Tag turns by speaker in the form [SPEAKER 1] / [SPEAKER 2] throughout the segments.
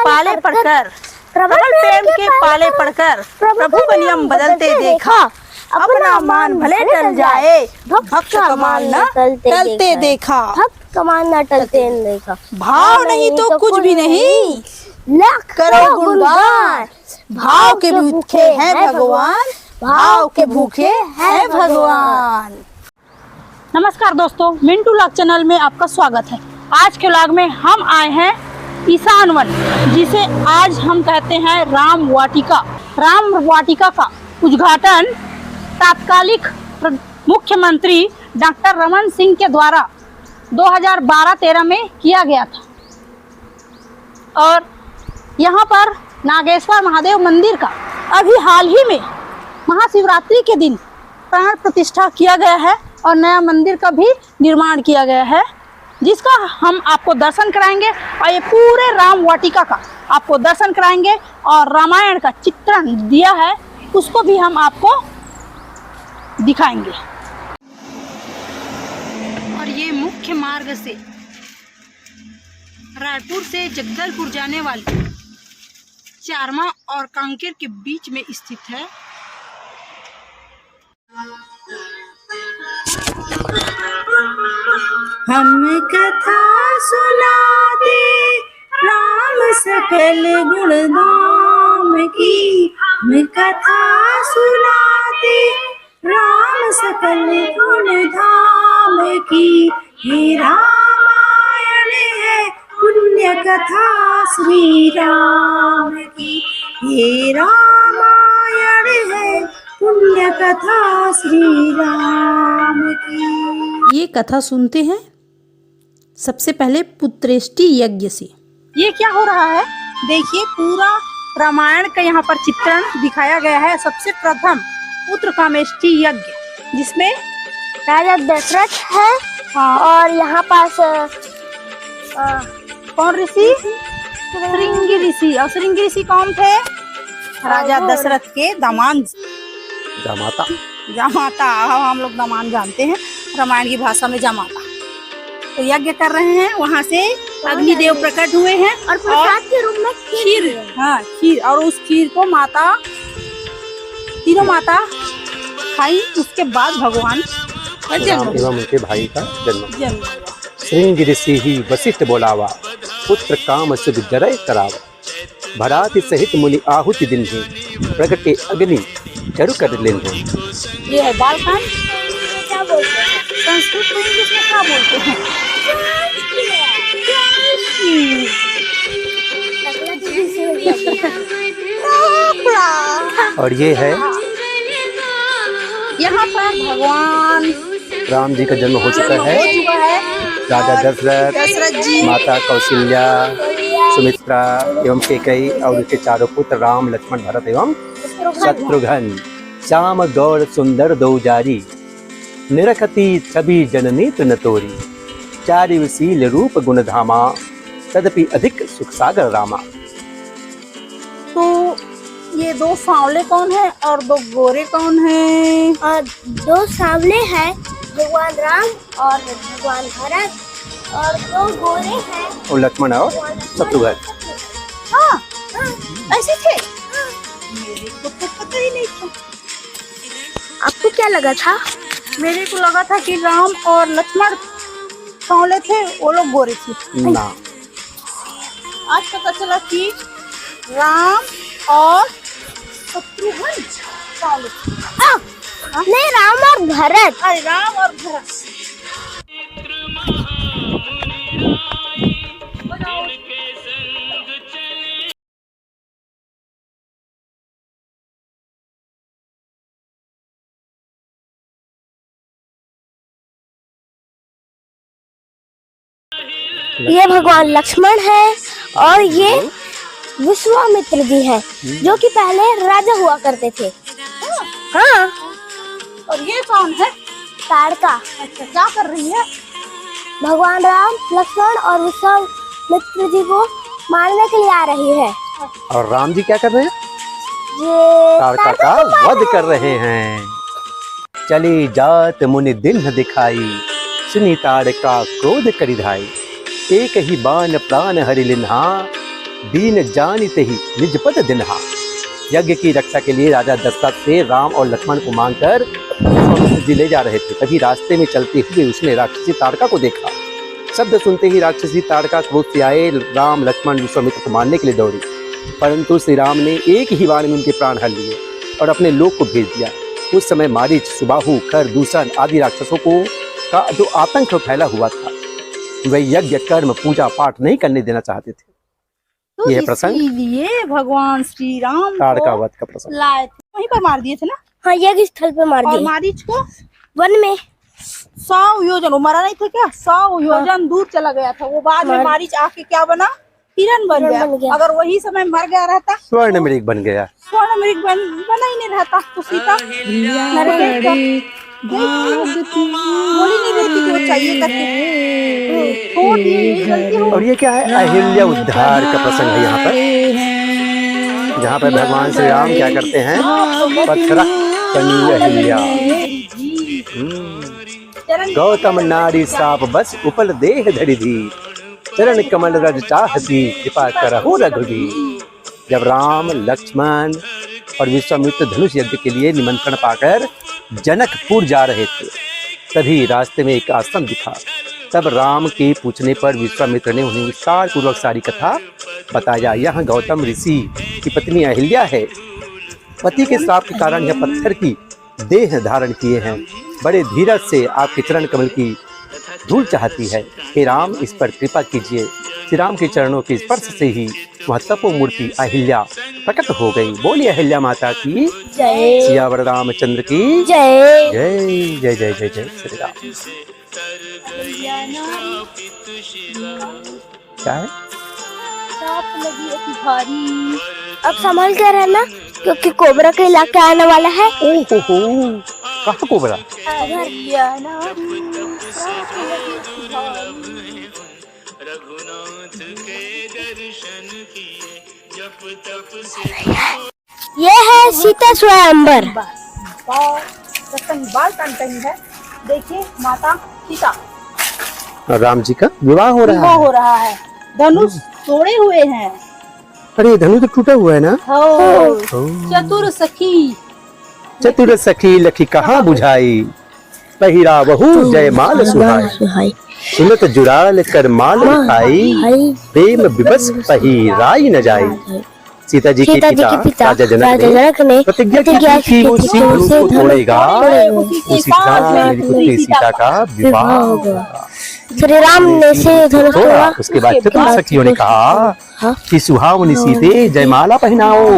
[SPEAKER 1] पाले पढ़कर, प्रबल प्रेम के पाले पढ़कर प्रभु का नियम बदलते देखा। अपना मान भले टल जाए, भक्त कमाल न टलते देखा।
[SPEAKER 2] भक्त कमाल न टलते देखा।
[SPEAKER 1] भाव नहीं तो कुछ भी नहीं,
[SPEAKER 2] लाख
[SPEAKER 1] करो गुणगान। भाव के भूखे हैं भगवान, भाव के भूखे हैं भगवान। नमस्कार दोस्तों, मिंटू व्लॉग चैनल में आपका स्वागत है। आज के व्लॉग में हम आए हैं ईशान वन, जिसे आज हम कहते हैं राम वाटिका। राम वाटिका का उद्घाटन तात्कालिक मुख्यमंत्री डॉक्टर रमन सिंह के द्वारा 2012-13 में किया गया था। और यहाँ पर नागेश्वर महादेव मंदिर का अभी हाल ही में महाशिवरात्रि के दिन प्राण प्रतिष्ठा किया गया है और नया मंदिर का भी निर्माण किया गया है, जिसका हम आपको दर्शन कराएंगे और ये पूरे राम वाटिका का आपको दर्शन कराएंगे। और रामायण का चित्रण दिया है उसको भी हम आपको दिखाएंगे। और ये मुख्य मार्ग से रायपुर से जगदलपुर जाने वाली चारमा और कांकेर के बीच में स्थित है। हम कथा सुनाते राम सकल गुण धाम की, हम कथा सुनाते राम सकल गुण धाम की। हे रामायण है पुण्य कथा श्री राम की, हे रामायण है पुण्य कथा श्री राम की। ये कथा सुनते हैं सबसे पहले पुत्रेष्टि यज्ञ से। ये क्या हो रहा है, देखिए पूरा रामायण का यहाँ पर चित्रण दिखाया गया है। सबसे प्रथम पुत्र कामेष्टि यज्ञ, जिसमें
[SPEAKER 2] राजा दशरथ है।
[SPEAKER 1] हाँ,
[SPEAKER 2] और यहाँ पास
[SPEAKER 1] कौन ऋषि? श्रृंगी ऋषि। और श्रृंगी ऋषि कौन थे? राजा दशरथ के दामाद,
[SPEAKER 3] जामाता।
[SPEAKER 1] जामाता। हम लोग दामाद जानते हैं, रामायण की भाषा में जामाता। तो यज्ञ कर रहे हैं, वहाँ से अग्निदेव प्रकट हुए हैं
[SPEAKER 2] और प्रसाद के रूप में
[SPEAKER 1] खीर। हाँ, खीर। और उस खीर को माता, तीनों माता खाई। उसके बाद भगवान का जन्म
[SPEAKER 3] एवं उनके भाई का जन्म।
[SPEAKER 1] हुआ।
[SPEAKER 3] श्रृंगी ऋषि ही वशिष्ठ बोलावा, पुत्र काम सुख जरय करावा। भराति सहित मुनि आहुति दिन ही, प्रगटे अग्नि चरु कर लेंगे।
[SPEAKER 1] ये है बालकांड।
[SPEAKER 2] क्या बोलते हैं?
[SPEAKER 1] संस्कृत में इंग्लिश में क्या बोलते हैं?
[SPEAKER 3] और ये है
[SPEAKER 1] यहाँ पर भगवान
[SPEAKER 3] राम जी का जन्म हो चुका है। राजा दशरथ
[SPEAKER 1] जी,
[SPEAKER 3] माता कौशल्या, सुमित्रा एवं कैकेयी और उनके चारों पुत्र राम, लक्ष्मण, भरत एवं शत्रुघ्न। श्याम गौर सुंदर दो जारी, निरखती छवि जननी तृणतोरी। चारिवशील रूप गुण धामा, तदपि अधिक सुख सागर रामा।
[SPEAKER 1] तो ये दो सांवले कौन है और दो गोरे कौन है?
[SPEAKER 2] और दो सांवले हैं भगवान राम और भगवान भरत, और दो गोरे हैं
[SPEAKER 3] और लक्ष्मण और शत्रुघ्न।
[SPEAKER 1] हाँ, ऐसे थे। मेरे को तो पता ही नहीं था।
[SPEAKER 2] आपको क्या लगा था?
[SPEAKER 1] मेरे को लगा था कि राम और लक्ष्मण सांवले थे, वो लोग गोरे थे।
[SPEAKER 3] ना,
[SPEAKER 1] आज पता चला कि राम और शत्रुघ्न सांवले थे।
[SPEAKER 2] नहीं, राम और भरत।
[SPEAKER 1] अरे राम और भरत।
[SPEAKER 2] ये भगवान लक्ष्मण है और ये विश्वामित्र जी है, जो कि पहले राजा हुआ करते थे। हाँ।
[SPEAKER 1] और ये कौन है?
[SPEAKER 2] ताड़का।
[SPEAKER 1] अच्छा, क्या कर रही है?
[SPEAKER 2] भगवान राम, लक्ष्मण और विश्वामित्र जी को मारने के लिए आ रही है।
[SPEAKER 3] और राम जी क्या कर रहे हैं?
[SPEAKER 2] ये
[SPEAKER 3] ताड़का का वध कर रहे हैं। चली जात मुनि दिन दिखाई, सुनी ताड़का क्रोध करिधाई। एक ही बाण प्राण हरि लिन्हा, दीन जानिते ही निज पद दिन्हा। यज्ञ की रक्षा के लिए राजा दशरथ से राम और लक्ष्मण को मांगकर विश्वामित्र जी ले जा रहे थे। तभी रास्ते में चलते हुए उसने राक्षसी ताड़का को देखा। शब्द सुनते ही राक्षसी ताड़का क्रोध से आए राम लक्ष्मण विश्वामित्र को मारने के लिए दौड़ी, परंतु श्री राम ने एक ही बार में उनके प्राण हर लिए और अपने लोक को भेज दिया। उस समय मारीच, सुबाहु, खर, दूषण आदि राक्षसों को का जो आतंक फैला हुआ था, वे यज्ञ, कर्म, पूजा पाठ नहीं करने देना चाहते थे।
[SPEAKER 1] तो
[SPEAKER 3] यह प्रसंग
[SPEAKER 1] इसीलिए भगवान श्री राम
[SPEAKER 3] ताड़का वध का प्रसंग
[SPEAKER 1] लाए थे, वहीं पर मार दिए थे ना।
[SPEAKER 2] हाँ, यज्ञ स्थल पे मार
[SPEAKER 1] और
[SPEAKER 2] दिए।
[SPEAKER 1] मारीच को
[SPEAKER 2] वन में
[SPEAKER 1] 100 योजन, वो मरा नहीं था क्या, 100 योजन दूर चला गया था वो। बाद में मारीच आके क्या बना, हिरण बन गया। अगर वही समय मर गया रहता,
[SPEAKER 3] स्वर्ण मृग बन गया।
[SPEAKER 1] स्वर्ण मृग बना ही नहीं रहता तो सीता बोली नहीं रहती कि वो चाहिए करके छोड़ दिए। यही गलती हो।
[SPEAKER 3] और ये क्या है, अहिल्या उद्धार का प्रसंग है यहाँ पर, जहाँ पर भगवान श्री राम क्या करते हैं, पत्थर कनी अहिल्या। गौतम नारी साप बस उपल देह धरि धी, चरण कमल रज चाहती कृपा करहु रघुवीर। जब राम, लक्ष्मण और विश्वामित्र धनुष यज्ञ के लिए निमंत्रण पाकर जनकपुर जा रहे थे, तभी रास्ते में एक आश्रम दिखा। तब राम के पूछने पर विश्वामित्र ने उन्हें विस्तार पूर्वक सारी कथा बताया। यहाँ गौतम ऋषि की पत्नी अहिल्या है। पति के श्राप के कारण यह पत्थर की देह धारण किए हैं। बड़े धीरज से आपके चरण कमल की धूल चाहती है। हे राम, इस पर कृपा कीजिए। श्री राम के चरणों के स्पर्श से ही वह तपो मूर्ति अहिल्या प्रकट हो गई। बोली अहिल्या माता की
[SPEAKER 2] जय।
[SPEAKER 3] सियावर रामचंद्र की
[SPEAKER 2] जय।
[SPEAKER 3] जय जय जय जय जय श्री राम। क्या है?
[SPEAKER 1] भारी।
[SPEAKER 2] अब संभल कर रहना, क्योंकि कोबरा के इलाके आने वाला है।
[SPEAKER 3] ओहो, कहाँ कोबरा?
[SPEAKER 2] ये है सीता स्वयंवर।
[SPEAKER 1] बाल काटते है। देखिए माता सीता,
[SPEAKER 3] राम जी का विवाह हो रहा
[SPEAKER 1] विवाह
[SPEAKER 3] है।
[SPEAKER 1] हो रहा है। धनुष तोड़े हुए हैं।
[SPEAKER 3] अरे धनुष तो टूटा हुआ है ना।
[SPEAKER 1] चतुर सखी,
[SPEAKER 3] चतुर सखी लखी कहाँ बुझाई, पहिरा बहु जयमाल सुहाई। सुनत जुराल कर माल खाई, प्रेम विवश पहिराई न जाई। सीता जी के पिता राजा जनक ने प्रतिज्ञा की कि वो शीघ्र उसको तोड़ेगा, उसी तरह मेरी पुत्री सीता का विवाह होगा।
[SPEAKER 2] श्री राम ने से धनुष तोड़ा।
[SPEAKER 3] उसके बाद चतुर सखियों ने कहा कि सुहावनी सीते जयमाला पहनाओ।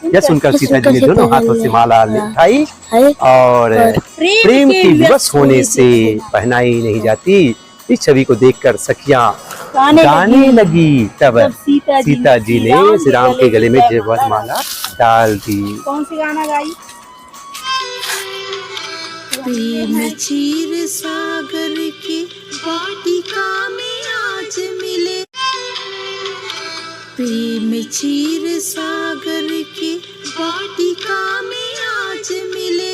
[SPEAKER 3] यह सुनकर सीता जी ने दोनों हाथों से माला उठाई और प्रेम के विवश होने से पहनाई नहीं जाती इस छवि को देखकर सखियां गाने लगी। तब सीता जी ने श्री राम के गले में जयमाला डाल दी।
[SPEAKER 1] कौन सी गाना गाई?
[SPEAKER 4] प्रेम चीर सागर की वाटिका में आज मिले, प्रेम चीर सागर की वाटिका में आज मिले।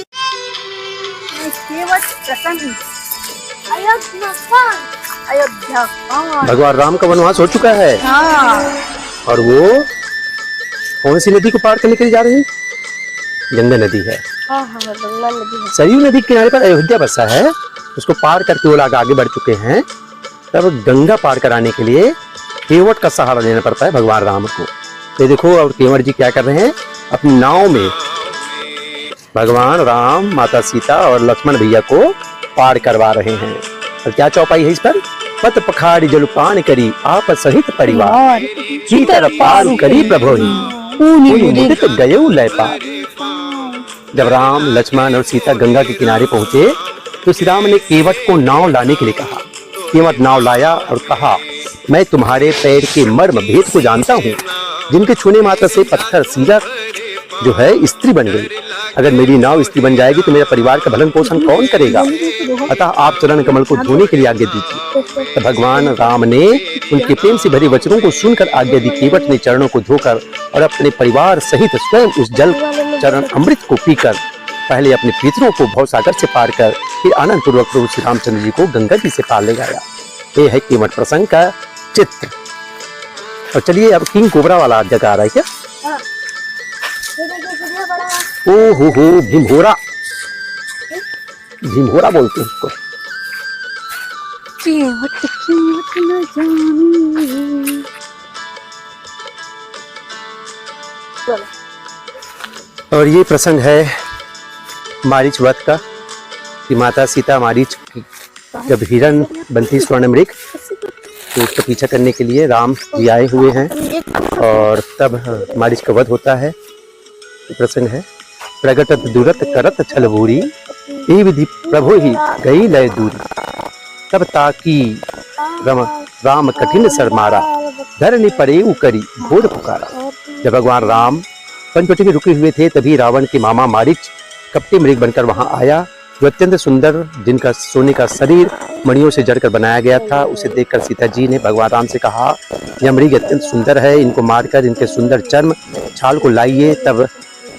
[SPEAKER 1] प्रसंग अयोध्या।
[SPEAKER 3] भगवान राम का वनवास हो चुका है। और वो कौन सी नदी को पार करने के लिए जा रहे हैं? गंगा नदी है।
[SPEAKER 2] गंगा नदी है।
[SPEAKER 3] सरयू नदी के किनारे पर अयोध्या बसा है। उसको पार करके वो लोग आगे बढ़ चुके हैं। तब गंगा पार कराने के लिए केवट का सहारा लेना पड़ता है भगवान राम को। तो देखो और केवट जी क्या कर रहे हैं, अपनी नाव में भगवान राम, माता सीता और लक्ष्मण भैया को पार करवा रहे हैं। और क्या चौपाई है इस पर? पत पखाड़ी जलपान करी आप सहित परिवार, चीतर पार करी प्रभोरी मुदित गयऊ लय पार। जब राम, लक्ष्मण और सीता गंगा के किनारे पहुंचे तो श्री राम ने केवट को नाव लाने के लिए कहा। केवट नाव लाया और कहा, मैं तुम्हारे पैर के मर्म भेद को जानता हूँ, जिनके छूने मात्र से पत्थर सीधा जो है स्त्री बन गई। अगर मेरी नाव स्त्री बन जाएगी तो मेरा परिवार का भरण पोषण कौन करेगा? अतः आप चरण कमल को धोने के लिए आज्ञा दीजिए। तो भगवान राम ने उनके प्रेम से भरे वचनों को सुनकर आज्ञा दी। केवट ने चरणों को धोकर और अपने परिवार सहित स्वयं उस जल चरण अमृत को पीकर पहले अपने पितरों को भवसागर से पार कर फिर आनंद पूर्वक प्रभु श्री रामचंद्र जी को गंगा जी से पार ले गया। ये है केवट प्रसंग का चित्र। और चलिए अब किंग कोबरा वाला जगह आ रहा है क्या? ओ हो भीमहोरा, भीमहोरा बोलते हैं उसको। और ये प्रसंग है मारीच वध का, कि माता सीता मारीच की जब हिरण बनती स्वर्णमृग तो उसका पीछा करने के लिए राम जी आए हुए हैं और तब मारीच का वध होता है। ये प्रसंग है। प्रगटत दुरत करत छलबूरी, ए विधि प्रभु ही गई लय दूरी, तब ताकी राम कठिन सर मारा, धरनी परे करी घोर पुकारा। जब भगवान राम पंचवटी में रुके हुए थे तभी रावण के मामा मारीच कपटी मृग बनकर वहां आया, जो अत्यंत सुंदर, जिनका सोने का शरीर मणियों से जड़कर बनाया गया था। उसे देखकर सीता जी ने भगवान राम से कहा, यह मृग अत्यंत सुंदर है, इनको मारकर इनके सुंदर चर्म छाल को लाइए। तब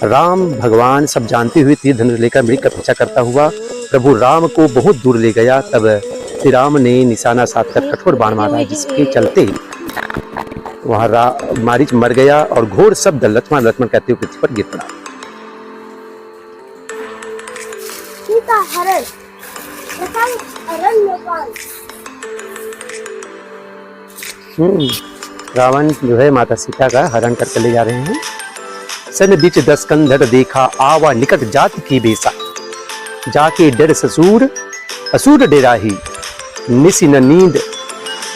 [SPEAKER 3] राम भगवान सब जानते हुए तीर धनुष लेकर मृग का पीछा करता हुआ प्रभु राम को बहुत दूर ले गया। तब श्री राम ने निशाना साधकर कठोर बाण मारा, जिसके चलते वहां मारीच मर गया और घोर शब्द लक्ष्मण लक्ष्मण कहते हुए पृथ्वी पर गिर पड़ा।
[SPEAKER 2] सीता हरण
[SPEAKER 3] रावण जो है माता सीता का हरण करके ले जा रहे हैं। सन बीच दस कंधर देखा, आवा निकट जाति की बेसा, जाके डर ससुर असुर डेराही, निसी न नींद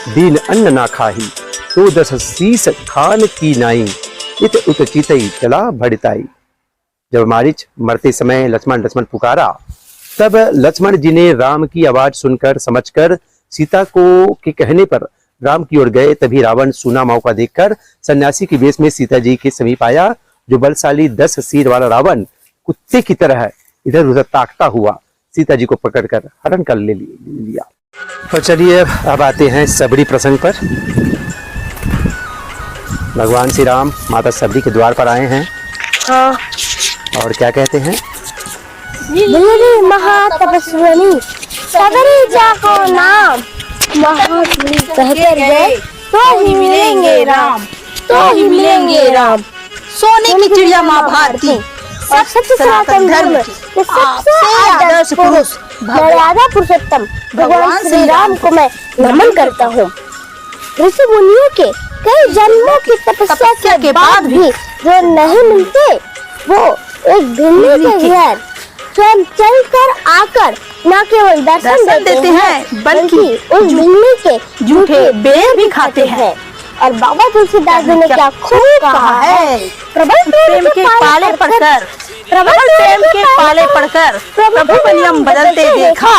[SPEAKER 3] दीन अन्न ना खाही, तो दस शीस खान की नाई, इत उत चितई चला भड़ताई। जब मारीच मरते समय लक्ष्मण लक्ष्मण पुकारा, तब लक्ष्मण जी ने राम की आवाज सुनकर समझकर सीता को के कहने पर राम की ओर गए। तभी रावण सूना मौका देखकर सन्यासी के वेश में सीता जी के समीप आया। जो बलशाली 10 सिर वाला रावण कुत्ते की तरह इधर उधर ताकता हुआ सीता जी को पकड़कर हरण कर ले लिया। और चलिए अब आते हैं सबरी प्रसंग पर। भगवान श्री राम माता सबरी के द्वार पर आए हैं।
[SPEAKER 2] हाँ।
[SPEAKER 3] और क्या कहते हैं?
[SPEAKER 2] महातपस्विनी सबरी जाको नाम, महात्मा कहते गए तो ही मिलेंगे राम, तो ही मिलेंगे राम।
[SPEAKER 1] सोने की चिड़िया माँ भारती,
[SPEAKER 2] सत्य सनातन धर्म के सबसे आदर्श पुरुष, मर्यादा पुरुषोत्तम भगवान श्री राम को मैं नमन करता हूँ। ऋषि मुनियों के कई जन्मों की तपस्या के बाद भी जो नहीं मिलते, वो एक बिल्ली के घर स्वयं चल कर आकर न केवल दर्शन देते हैं बल्कि उस बिल्ली के झूठे बेर भी खाते हैं। और बाबा तुलसीदास जी ने क्या खूब कहा है, प्रबल प्रेम के पाले पढ़कर, प्रबल प्रेम के पाले पढ़कर प्रभु नियम बदलते देखा,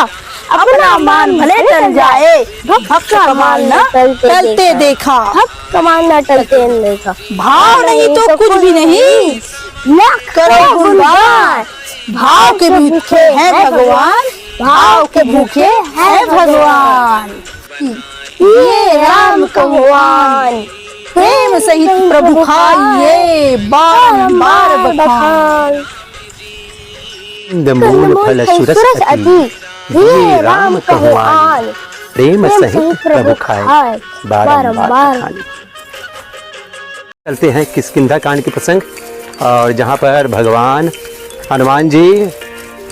[SPEAKER 2] अपना मान भले टल जाए, भक्त कमाल न टलते देखा, भक्त कमाल न टलते देखा। भाव नहीं तो कुछ भी नहीं, लाख करो गुणगान, भाव के भूखे हैं भगवान, भाव के भूखे हैं भगवान। ये राम भगवान प्रेम सहित प्रभु खाइए, बारंबार बखान।
[SPEAKER 3] मूल फल सुरस अति, ये राम भगवान प्रेम सहित प्रभु खाए, बारंबार खाए। चलते हैं किष्किंधा कांड के प्रसंग, और जहाँ पर भगवान हनुमान जी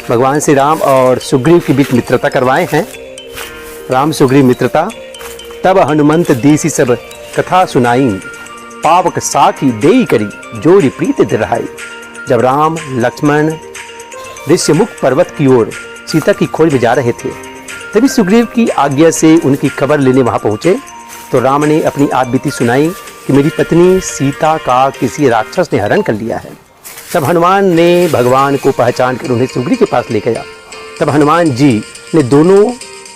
[SPEAKER 3] भगवान श्री राम और सुग्रीव के बीच मित्रता करवाए हैं। राम सुग्रीव मित्रता। तब हनुमंत देसी सब कथा सुनाई, पावक साखी देई करी, जोड़ी प्रीत दिरहाई। जब राम लक्ष्मण ऋष्यमुख पर्वत की ओर सीता की खोज में जा रहे थे, तभी सुग्रीव की आज्ञा से उनकी खबर लेने वहां पहुंचे। तो राम ने अपनी आपबीती सुनाई कि मेरी पत्नी सीता का किसी राक्षस ने हरण कर लिया है। तब हनुमान ने भगवान को पहचान कर उन्हें सुग्रीव के पास ले गया। तब हनुमान जी ने दोनों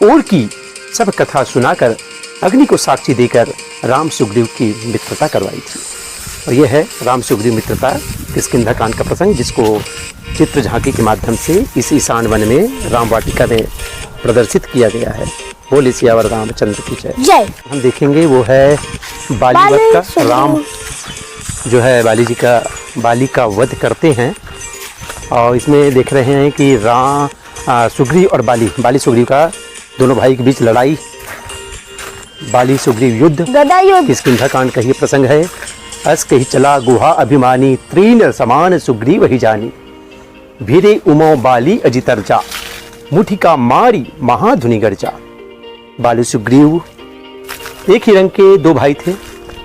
[SPEAKER 3] ओर की सब कथा सुनाकर अग्नि को साक्षी देकर राम सुग्रीव की मित्रता करवाई थी। और यह है राम सुग्रीव मित्रता किष्किंधा कांड का प्रसंग, जिसको चित्र झांकी के माध्यम से इस ईशान वन में राम वाटिका में प्रदर्शित किया गया है। बोले सियावर रामचंद्र की जय। हम देखेंगे वो है बाली वध का। राम जो है बाली का वध करते हैं, और इसमें देख रहे हैं कि सुग्रीव और बाली सुग्रीव का दोनों भाई के बीच लड़ाई बाली सुग्रीव युद्ध,
[SPEAKER 2] गदा युद्ध,
[SPEAKER 3] किष्किंधा कांड का ये प्रसंग है। अस कही चला गुहा अभिमानी, त्रीन समान सुग्रीव ही जानी, भीरे उमो बाली अजितर्जा, मुठिका मारी महाधुनि गर्जा। बाली सुग्रीव एक ही रंग के दो भाई थे।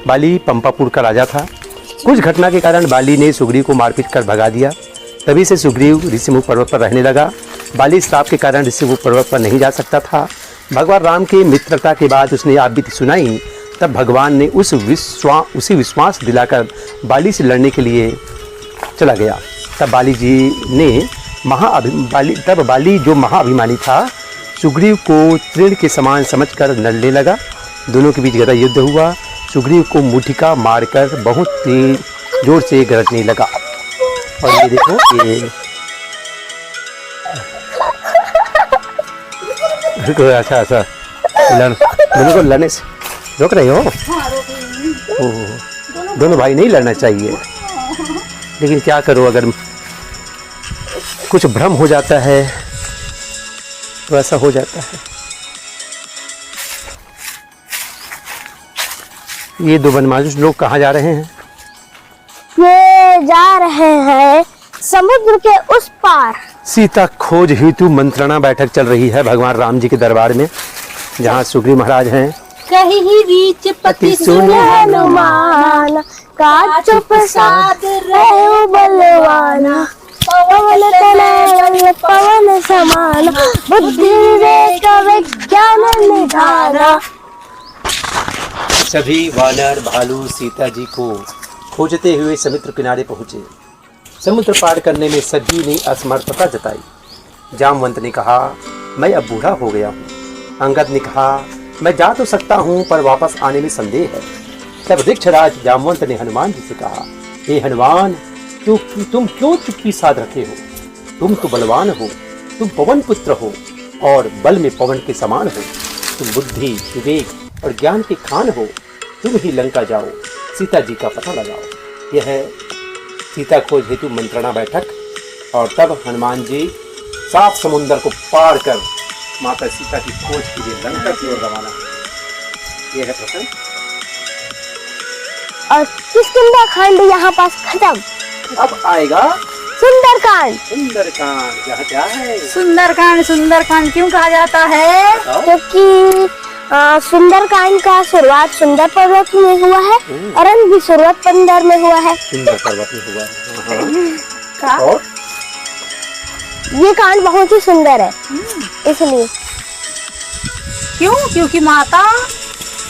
[SPEAKER 3] बाली पंपापुर का राजा था। कुछ घटना के कारण बाली ने सुग्रीव को मारपीट कर भगा दिया। तभी से सुग्रीव ऋषिमुख पर्वत पर रहने लगा। बाली श्राप के कारण ऋषिमुख पर्वत पर नहीं जा सकता था। भगवान राम के मित्रता के बाद उसने आप बीती सुनाई, तब भगवान ने उसी विश्वास दिलाकर बाली से लड़ने के लिए चला गया। तब बाली जी ने बाली जो महाअभिमानी था, सुग्रीव को तृण के समान समझकर लड़ने लगा। दोनों के बीच गदा युद्ध हुआ। सुग्रीव को मुठिका मारकर बहुत तेज जोर से गरजने लगा। और ये देखो, ये अच्छा दोनों को लड़ने से रोक रहे हो? दोनों भाई नहीं लड़ना चाहिए, लेकिन क्या करो, अगर कुछ भ्रम हो जाता है तो ऐसा हो जाता है। ये दो बनमाजुस लोग कहाँ जा रहे हैं?
[SPEAKER 2] ये जा रहे हैं समुद्र के उस पार।
[SPEAKER 3] सीता खोज हेतु मंत्रणा बैठक चल रही है भगवान राम जी के दरबार में, जहाँ सुग्रीव महाराज हैं।
[SPEAKER 1] कहीं रीच पति सुन
[SPEAKER 2] हनुमान, का चुप साध रहे बलवाना, पवन तनय पवन समान, बुद्धि विवेक विज्ञान निधाना।
[SPEAKER 3] सभी वानर भालू सीता जी को खोजते हुए समुद्र किनारे पहुंचे। समुद्र पार करने में सभी ने असमर्थता जताई। जामवंत ने कहा, मैं अब बूढ़ा हो गया हूँ। अंगद ने कहा, मैं जा तो सकता हूँ, पर वापस आने में संदेह है। तब वृक्षराज जामवंत ने हनुमान जी से कहा, हे हनुमान, तुम क्यों चुप्पी साध रखे हो? तुम तो बलवान हो, तुम पवन पुत्र हो और बल में पवन के समान हो। तुम बुद्धि विवेक और ज्ञान के खान हो। तुम ही लंका जाओ, सीता जी का पता लगाओ। यह है सीता खोज हेतु मंत्रणा बैठक। और तब हनुमान जी सात समुंदर को पार कर माता सीता की खोज के लिए लंका की ओर रवाना। यह है प्रसंग।
[SPEAKER 2] और किष्किंधा कांड यहाँ पास खत्म।
[SPEAKER 3] अब आएगा
[SPEAKER 2] सुंदरकांड।
[SPEAKER 3] सुंदरकांड। जहाँ क्या है?
[SPEAKER 1] सुंदरकांड क्यों कहा जाता है?
[SPEAKER 2] क्योंकि सुंदरकांड का शुरुआत सुंदर पर्वत में हुआ है और अंत भी शुरुआत पंदर में हुआ है।
[SPEAKER 3] सुंदर पर्वत में हुआ है। और
[SPEAKER 2] ये कांड बहुत ही सुंदर है, इसलिए।
[SPEAKER 1] क्यों? क्योंकि माता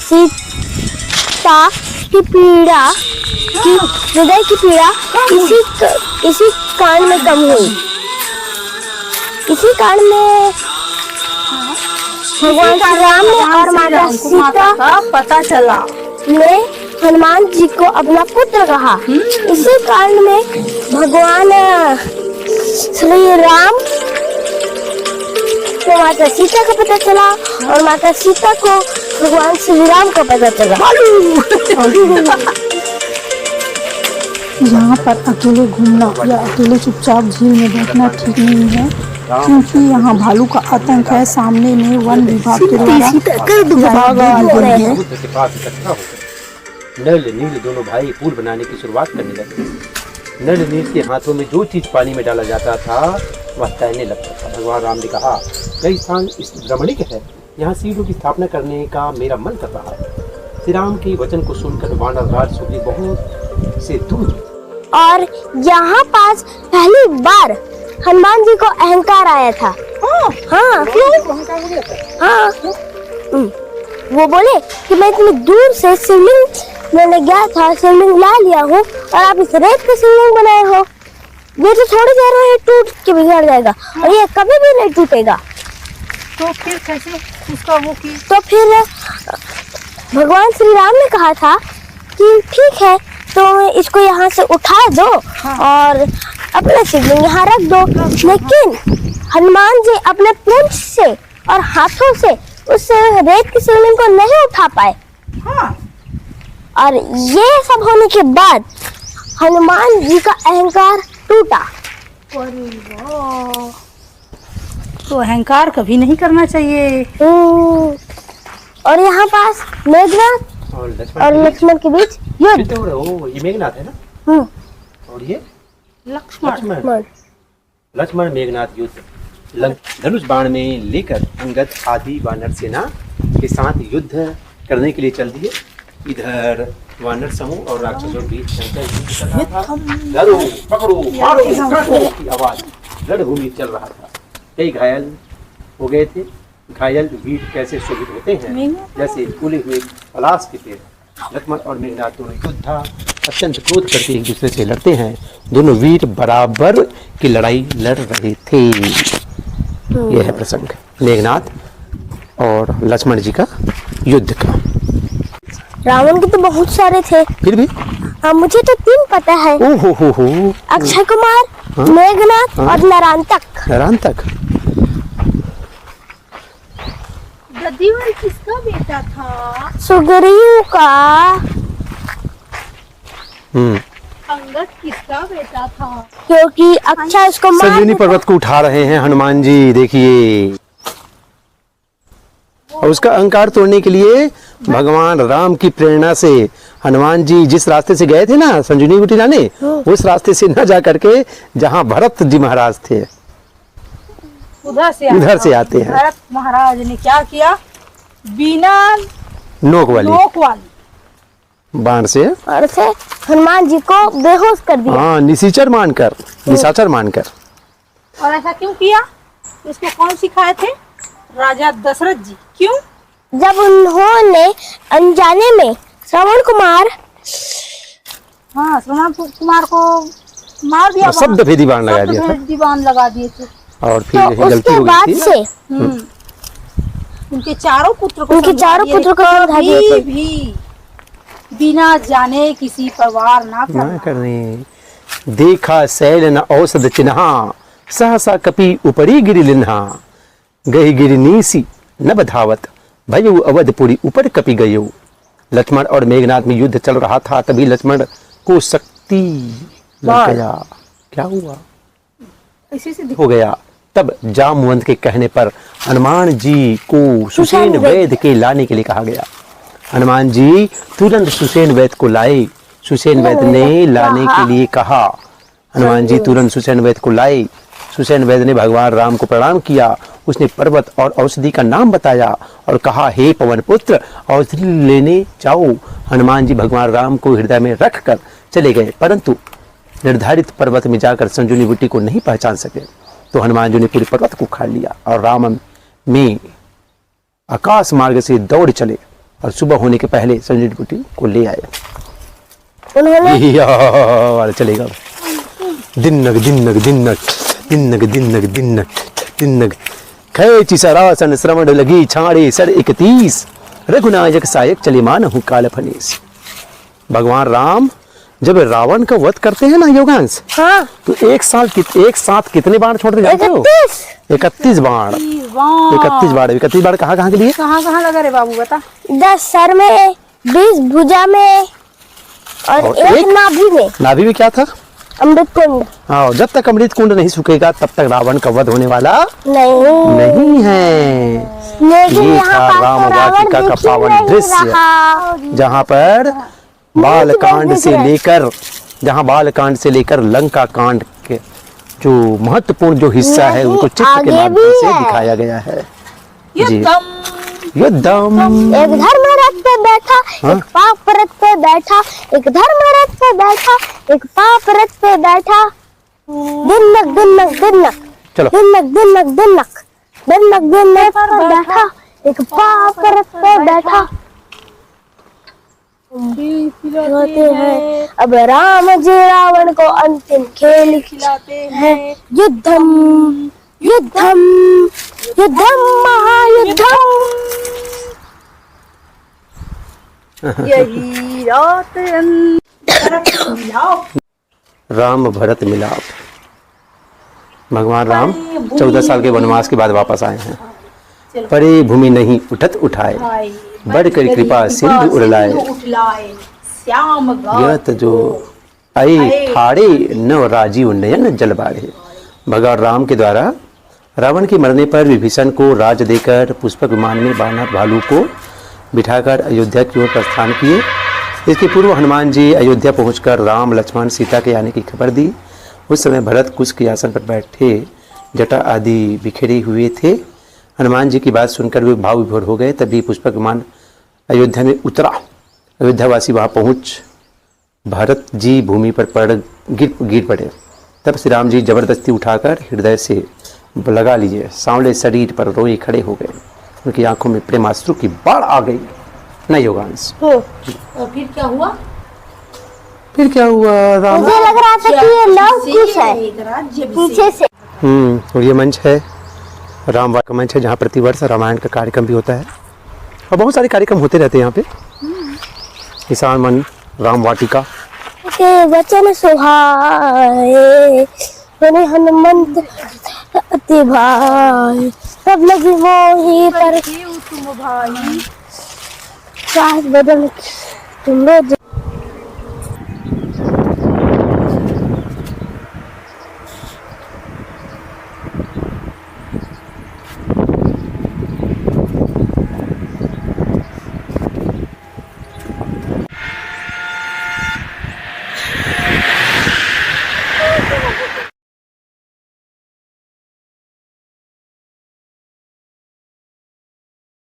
[SPEAKER 2] सीता की पीड़ा, की हृदय की पीड़ा इसी कांड में कम हुई। इसी कांड में भगवान श्री राम ने और माता सीता
[SPEAKER 1] का पता चला,
[SPEAKER 2] ने हनुमान जी को अपना पुत्र कहा। इसी कांड में भगवान श्री राम को माता सीता का पता चला और माता सीता को भगवान श्री राम का पता चला।
[SPEAKER 5] यहाँ पर अकेले घूमना या अकेले चुपचाप झील में बैठना ठीक नहीं है, क्योंकि यहाँ भालू का आतंक है। सामने में वन विभाग के द्वारा
[SPEAKER 3] समुद्र के पास इकट्ठा होकर नल नील दोनों भाई पुल बनाने की शुरुआत करने लगे। नल नील के हाथों में जो चीज पानी में डाला जाता था वह तैरने लगता था। भगवान राम ने कहा, कई स्थान इस रमणीक है, यहाँ सीढ़ियों की स्थापना करने का मेरा मन कर रहा है। श्री राम के वचन को सुनकर वानर राज सुग्रीव बहुत से दूर।
[SPEAKER 2] और यहाँ पास पहली बार हनुमान जी को अहंकार आया था। हाँ, हाँ, वो बोले कि मैं इतनी दूर से शिवलिंग मैंने गया था, शिवलिंग ला लिया हूँ और आप इस रेत का शिवलिंग बनाए हो। ये तो थोड़ी देर में टूट के बिगड़ जाएगा और ये कभी भी नहीं टूटेगा।
[SPEAKER 1] तो फिर कैसे उसका वो की?
[SPEAKER 2] तो फिर भगवान श्री राम ने कहा था कि ठीक है, तो इसको यहाँ से उठा दो और अपना शिवलिंग यहाँ रख दो। लेकिन हनुमान जी अपने पूंछ से और हाथों से उस रेत की शिवलिंग को नहीं उठा पाए। और ये सब होने के बाद हनुमान जी का अहंकार टूटा।
[SPEAKER 1] तो अहंकार कभी नहीं करना चाहिए।
[SPEAKER 2] और यहाँ पास मेघनाथ और लक्ष्मण के बीच युद्ध।
[SPEAKER 3] ओ, ये मेघनाथ है ना। और ये
[SPEAKER 1] लक्ष्मण।
[SPEAKER 3] लक्ष्मण मेघनाथ युद्ध। धनुष बाण में लेकर अंगद आदि वानर सेना के साथ युद्ध करने के लिए चल दिए। इधर वानर समूह और राक्षसों के बीच लड़ो पकड़ो मारो की आवाज रणभूमि चल रहा था। कई घायल हो गए थे। घायल वीर कैसे शोभित होते हैं, जैसे फूले हुए पलाश के पेड़। लक्ष्मण और मेघनाथ दोनों योद्धा अत्यंत क्रोध करके एक दूसरे से लड़ते हैं। दोनों वीर बराबर की लड़ाई लड़ रहे थे। यह है प्रसंग मेघनाथ और लक्ष्मण जी का युद्ध का।
[SPEAKER 2] रावण के तो बहुत सारे थे।
[SPEAKER 3] फिर भी
[SPEAKER 2] हाँ, मुझे तो 3 पता है।
[SPEAKER 3] हो
[SPEAKER 2] अक्षय कुमार, मेघनाथ और नरांतक।
[SPEAKER 3] नरांतक।
[SPEAKER 1] दधिवर किसका बेटा था?
[SPEAKER 2] सुग्रीव का।
[SPEAKER 1] अंगद किसका बेटा था?
[SPEAKER 2] क्योंकि अक्षय उसको मार
[SPEAKER 3] संजीवनी पर्वत को उठा रहे हैं हनुमान जी, देखिए। और उसका अहंकार तोड़ने के लिए भगवान राम की प्रेरणा से हनुमान जी जिस रास्ते से गए थे ना संजीवनी बूटी लाने, उस रास्ते से न जा करके जहाँ भरत जी महाराज थे उधर से आते हैं।
[SPEAKER 1] भरत महाराज ने क्या किया? बिना
[SPEAKER 3] नोक वाली बाण से
[SPEAKER 2] और से हनुमान जी को बेहोश कर दिया।
[SPEAKER 3] हाँ, निशाचर मानकर।
[SPEAKER 1] और ऐसा क्यों किया? इसको कौन सिखाए थे? राजा दशरथ जी। क्यों?
[SPEAKER 2] जब उन्होंने अनजाने में श्रवण कुमार
[SPEAKER 1] को मार दिया।
[SPEAKER 3] शब्द भेदी बाण लगा दिया था।
[SPEAKER 1] दीवान लगा दिए थे।
[SPEAKER 3] और फिर
[SPEAKER 2] तो
[SPEAKER 3] यही गलती
[SPEAKER 2] उसके
[SPEAKER 3] हो गई
[SPEAKER 2] बाद
[SPEAKER 3] थी।
[SPEAKER 2] से
[SPEAKER 1] उनके चारों पुत्र को
[SPEAKER 2] समझा दिए थे।
[SPEAKER 1] भी बिना जाने किसी पर वार ना
[SPEAKER 3] करने। देखा शैल न औषध चिन्हा, सहसा कपि उपरी गिरि लिन्हा। गही गिरि नीसी न बधावत, भयउ अवधपुरी ऊपर कपि गयो। लक्ष्मण और मेघनाथ में युद्ध चल रहा था। तभी लक्ष्मण को शक्ति लग गया। क्या हुआ? हो गया। तब जामवंत के कहने पर हनुमान जी को सुसेन वैद्य के लाने के लिए कहा गया। हनुमान जी तुरंत सुसेन वैद्य को लाए। सुसेन वैद्य ने लाने के लिए कहा। हनुमान जी तुरंत सुसेन वैद्य को लाए। सुसेन वैद्य ने भगवान राम को प्रणाम किया। उसने पर्वत और औषधि का नाम बताया और कहा, हे पवन पुत्र, औषधि लेने जाओ। हनुमान जी भगवान राम को हृदय में रख कर चले गए, परंतु निर्धारित पर्वत में जाकर संजीवनी बूटी को नहीं पहचान सके। तो हनुमान जी ने पूरे पर्वत को उखाड़ लिया और राम में आकाश मार्ग से दौड़ चले और सुबह होने के पहले संजीवनी बूटी को ले आए। उन्होंने चलेगा दिनक दिनक दिनक दिनक दिनक दिनक दिनक खैची सरासन श्रवण लगी छाड़े सर 31 रघुनायक सायक चले मानहु काल फनीस। भगवान राम जब रावण का वध करते हैं ना योगांश,
[SPEAKER 2] हाँ,
[SPEAKER 3] तो एक साथ कितने बाण छोड़ते जाते हो? 31 बाण। 31 बाण कहाँ के लिए?
[SPEAKER 1] कहाँ लगा रे बाबू बता?
[SPEAKER 2] 10 सर में, 20 भुजा में और एक नाभि में क्या था? अमृत कुंड।
[SPEAKER 3] हाँ, जब तक अमृत कुंड नहीं सूखेगा तब तक रावण का वध होने वाला नहीं है। ये था राम वाटिका का पावन दृश्य, जहाँ पर बालकांड से लेकर लंका कांड के जो महत्वपूर्ण जो हिस्सा है उनको चित्र के माध्यम से दिखाया गया है। युद्धम।
[SPEAKER 2] एक धर्मरथ पे बैठा, एक पाप रथ पे बैठा, एक धर्मरथ पे बैठा, एक पाप रथ पे बैठा। दिनक दिनक दिनक,
[SPEAKER 3] चलो
[SPEAKER 2] दिनक दिनक दिनक, दिनक दिनक पे बैठा, एक पाप रथ पे बैठा। खिलाते हैं अब राम जी रावण को अंतिम खेल खिलाते हैं। युद्धम युद्धम युद्धम महायुद्धम।
[SPEAKER 1] यही रात
[SPEAKER 3] राम भरत मिलाप। भगवान राम 14 साल के वनवास के बाद वापस आए हैं। परे भूमि नहीं उठत उठाए, बढ़कर कृपा सिंधु उड़लाए। यत जो आए ठाड़े नव राजीव नयन जल बाढ़े। भगवान राम के द्वारा रावण के मरने पर विभीषण को राज देकर पुष्पक विमान में बानर भालू को बिठाकर अयोध्या की ओर प्रस्थान किए। इसके पूर्व हनुमान जी अयोध्या पहुंचकर राम लक्ष्मण सीता के आने की खबर दी। उस समय भरत कुश के आसन पर बैठे जटा आदि बिखरे हुए थे। हनुमान जी की बात सुनकर वे भाव विभोर हो गए। तभी पुष्पक विमान अयोध्या में उतरा। अयोध्यावासी वहाँ पहुँच भरत जी भूमि पर गिर पड़े। तब श्री राम जी जबरदस्ती उठाकर हृदय से लगा लिए। सांवले शरीर पर रोए खड़े हो गए। उनकी आंखों में प्रेमाश्रु की बाढ़ आ गई। न योगांश।
[SPEAKER 1] और फिर क्या हुआ?
[SPEAKER 3] फिर क्या हुआ राम?
[SPEAKER 2] मुझे लग रहा था कि ये लव कुश है पीछे से।
[SPEAKER 3] और ये मंच है राम वाटिका मंच है, जहाँ प्रतिवर्ष रामायण का कार्यक्रम भी होता है और बहुत सारे कार्यक्रम होते रहते हैं यहाँ पे। किसान मन राम वाटिका
[SPEAKER 2] के वचन सुहाए बने हनुमंत अति भाई सब लगी मोही पर
[SPEAKER 1] तुम भाई
[SPEAKER 2] सास बदल तुम